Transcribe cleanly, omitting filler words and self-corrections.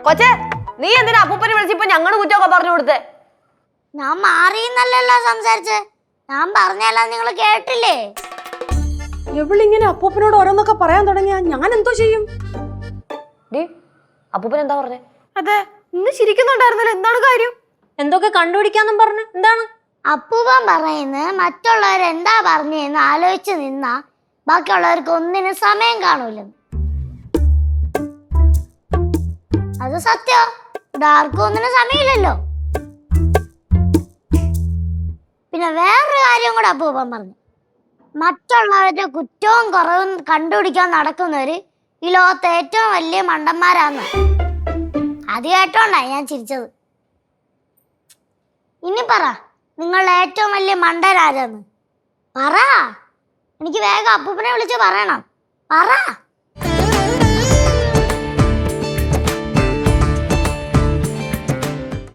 കൊച്ചേ, നീ എന്തിനാ അപ്പൂപ്പനെ വിളിച്ചിപ്പോ ഞങ്ങള് കുറ്റമൊക്കെ പറഞ്ഞു കൊടുത്തേ? ഞാൻ മാറിയെന്നല്ലല്ലോ സംസാരിച്ചേ, ഞാൻ പറഞ്ഞല്ല നിങ്ങൾ കേട്ടില്ലേ? എവളിങ്ങനെ അപ്പൂപ്പനോട് ഓരോന്നൊക്കെ പറയാൻ തുടങ്ങിയാ ഞാൻ എന്തോ ചെയ്യും? അപ്പൂപ്പൻ എന്താ പറഞ്ഞേ? അതെ, ഇന്ന് ചിരിക്കുന്നുണ്ടായിരുന്നല്ലോ, എന്താണ് കാര്യം? എന്തൊക്കെ കണ്ടുപിടിക്കാന്നും പറഞ്ഞു. എന്താണ്? അപ്പൂപ്പൻ പറയുന്നത് മറ്റുള്ളവർ എന്താ പറഞ്ഞെന്ന് ആലോചിച്ച് നിന്നാ ബാക്കിയുള്ളവർക്ക് ഒന്നിനും സമയം കാണൂലെന്ന്. അത് സത്യം. ഇവിടെ ആർക്കും ഒന്നിനും സമയമില്ലല്ലോ. പിന്നെ വേറൊരു കാര്യം കൂടെ അപ്പൂപ്പൻ പറഞ്ഞു. മറ്റുള്ളവരുടെ കുറ്റവും കുറവും കണ്ടുപിടിക്കാൻ നടക്കുന്നവര് ഈ ലോകത്തെ ഏറ്റവും വലിയ മണ്ടന്മാരാന്ന്. അത് കേട്ടോണ്ടാ ഞാൻ ചിരിച്ചത്. ഇനി പറ, നിങ്ങളുടെ ഏറ്റവും വലിയ മണ്ടരാരെന്ന് പറ. എനിക്ക് വേഗം അപ്പൂപ്പനെ വിളിച്ച് പറയണം. പറ.